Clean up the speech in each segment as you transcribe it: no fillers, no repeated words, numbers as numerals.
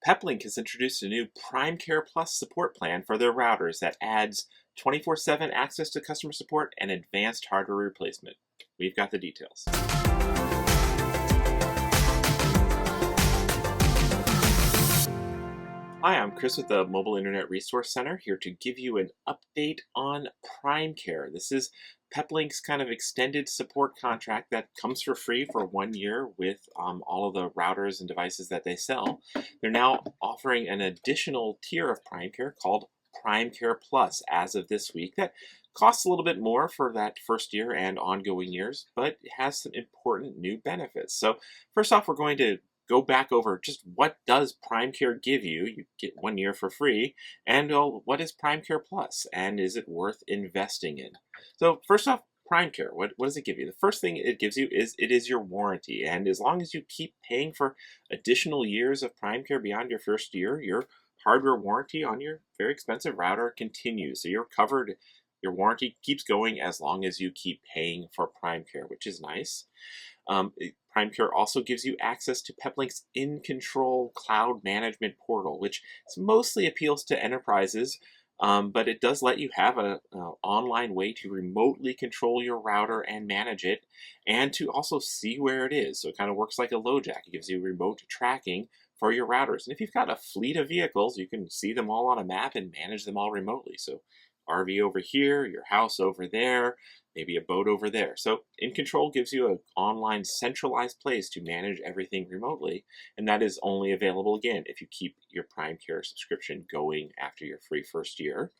Peplink has introduced a new PrimeCare Plus support plan for their routers that adds 24/7 access to customer support and advanced hardware replacement. We've got the details. Hi, I'm Chris with the Mobile Internet Resource Center, here to give you an update on PrimeCare. This is Peplink's kind of extended support contract that comes for free for 1 year with all of the routers and devices that they sell. They're now offering an additional tier of PrimeCare called PrimeCare Plus as of this week that costs a little bit more for that first year and ongoing years, but it has some important new benefits. So first off, we're going to go back over just what does PrimeCare give you. You get 1 year for free, and what is PrimeCare Plus, and is it worth investing in? So first off, PrimeCare, what does it give you? The first thing it gives you is it is your warranty, and as long as you keep paying for additional years of PrimeCare beyond your first year, your hardware warranty on your very expensive router continues. So you're covered. Your warranty keeps going as long as you keep paying for PrimeCare, which is nice. PrimeCare also gives you access to Peplink's InControl cloud management portal, which mostly appeals to enterprises, but it does let you have an online way to remotely control your router and manage it, and to also see where it is. So it kind of works like a LoJack. It gives you remote tracking for your routers. And if you've got a fleet of vehicles, you can see them all on a map and manage them all remotely. So RV over here, your house over there, maybe a boat over there. So InControl gives you an online centralized place to manage everything remotely, and that is only available, again, if you keep your PrimeCare subscription going after your free first year.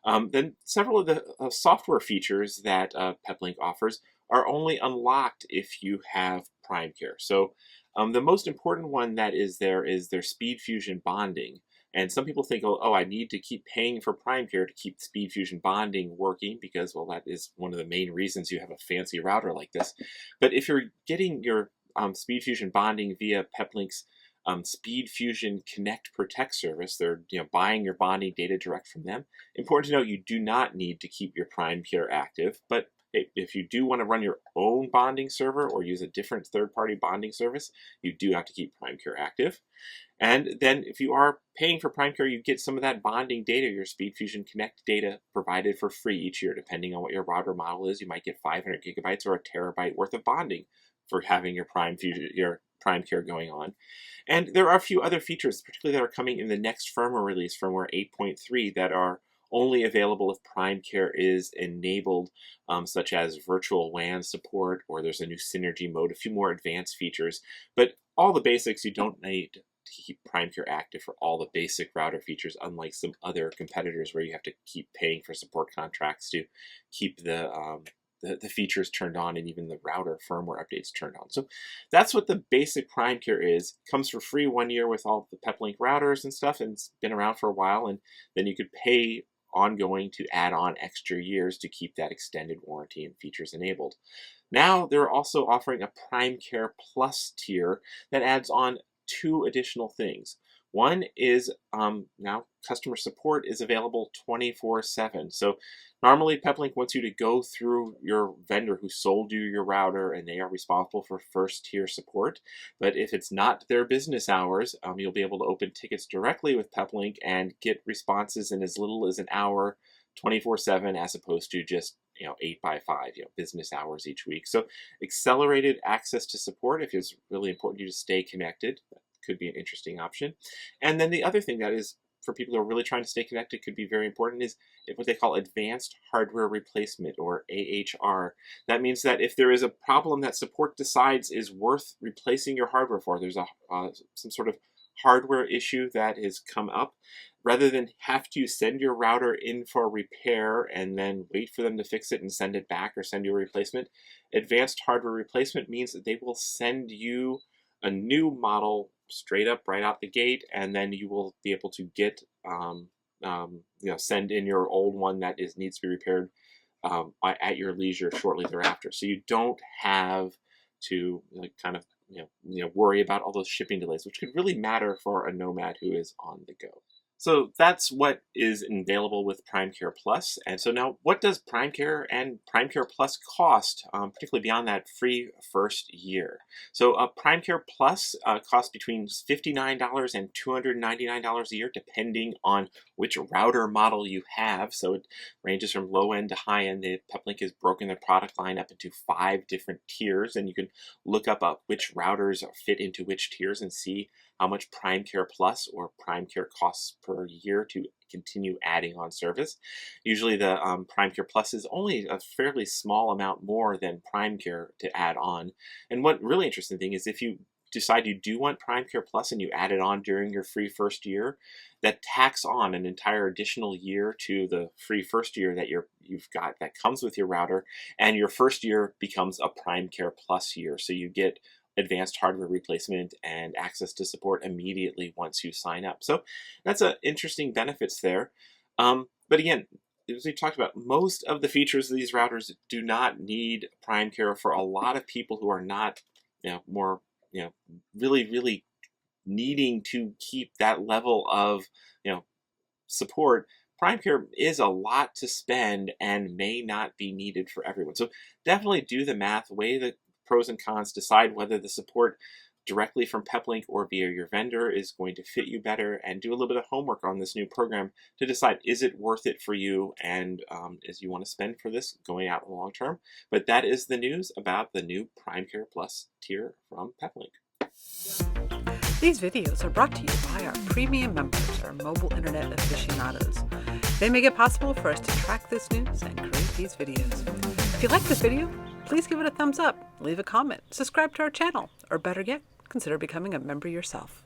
Then several of the software features that Peplink offers are only unlocked if you have PrimeCare. So the most important one that is there is their SpeedFusion bonding. And some people think, oh, I need to keep paying for PrimeCare to keep SpeedFusion bonding working because, well, that is one of the main reasons you have a fancy router like this. But if you're getting your SpeedFusion bonding via Peplink's SpeedFusion Connect Protect service, they're buying your bonding data direct from them. Important to note, you do not need to keep your PrimeCare active, but if you do want to run your own bonding server or use a different third-party bonding service, you do have to keep PrimeCare active. And then if you are paying for PrimeCare, you get some of that bonding data, your SpeedFusion Connect data, provided for free each year. Depending on what your router model is, you might get 500 gigabytes or a terabyte worth of bonding for having your PrimeCare going on. And there are a few other features, particularly that are coming in the next firmware release, firmware 8.3, that are only available if PrimeCare is enabled, such as virtual WAN support, or there's a new synergy mode, a few more advanced features. But all the basics, you don't need to keep PrimeCare active for all the basic router features, unlike some other competitors where you have to keep paying for support contracts to keep the features turned on and even the router firmware updates turned on. So that's what the basic PrimeCare is. Comes for free 1 year with all the Peplink routers and stuff, and it's been around for a while, and then you could pay ongoing to add on extra years to keep that extended warranty and features enabled. Now they're also offering a PrimeCare Plus tier that adds on 2 additional things. One is now customer support is available 24/7. So normally Peplink wants you to go through your vendor who sold you your router, and they are responsible for first tier support. But if it's not their business hours, you'll be able to open tickets directly with Peplink and get responses in as little as an hour, 24/7, as opposed to just 8 by 5, business hours each week. So accelerated access to support if it's really important to you to stay connected. Could be an interesting option. And then the other thing that is, for people who are really trying to stay connected, could be very important, is what they call advanced hardware replacement, or AHR. That means that if there is a problem that support decides is worth replacing your hardware for, there's some sort of hardware issue that has come up, rather than have to send your router in for repair and then wait for them to fix it and send it back or send you a replacement, advanced hardware replacement means that they will send you a new model straight up right out the gate, and then you will be able to get send in your old one that needs to be repaired at your leisure shortly thereafter. So you don't have to worry about all those shipping delays, which could really matter for a nomad who is on the go. So that's what is available with PrimeCare Plus. And so now, what does PrimeCare and PrimeCare Plus cost, particularly beyond that free first year? So PrimeCare Plus costs between $59 and $299 a year, depending on which router model you have. So it ranges from low end to high end. Peplink has broken their product line up into 5 different tiers, and you can look up which routers fit into which tiers and see how much PrimeCare Plus or PrimeCare costs per year to continue adding on service. Usually the PrimeCare Plus is only a fairly small amount more than PrimeCare to add on. And what really interesting thing is if you decide you do want PrimeCare Plus and you add it on during your free first year, that tacks on an entire additional year to the free first year that you've got that comes with your router, and your first year becomes a PrimeCare Plus year. So you get advanced hardware replacement and access to support immediately once you sign up. So that's an interesting benefits there. But again, as we talked about, most of the features of these routers do not need PrimeCare. For a lot of people who are not, really needing to keep that level of, support, PrimeCare is a lot to spend and may not be needed for everyone. So definitely do the math, weigh the pros and cons, decide whether the support directly from Peplink or via your vendor is going to fit you better, and do a little bit of homework on this new program to decide, is it worth it for you, and is you want to spend for this going out in the long term. But that is the news about the new PrimeCare Plus tier from Peplink. These videos are brought to you by our premium members, our mobile internet aficionados. They make it possible for us to track this news and create these videos. If you like this video, please give it a thumbs up, leave a comment, subscribe to our channel, or better yet, consider becoming a member yourself.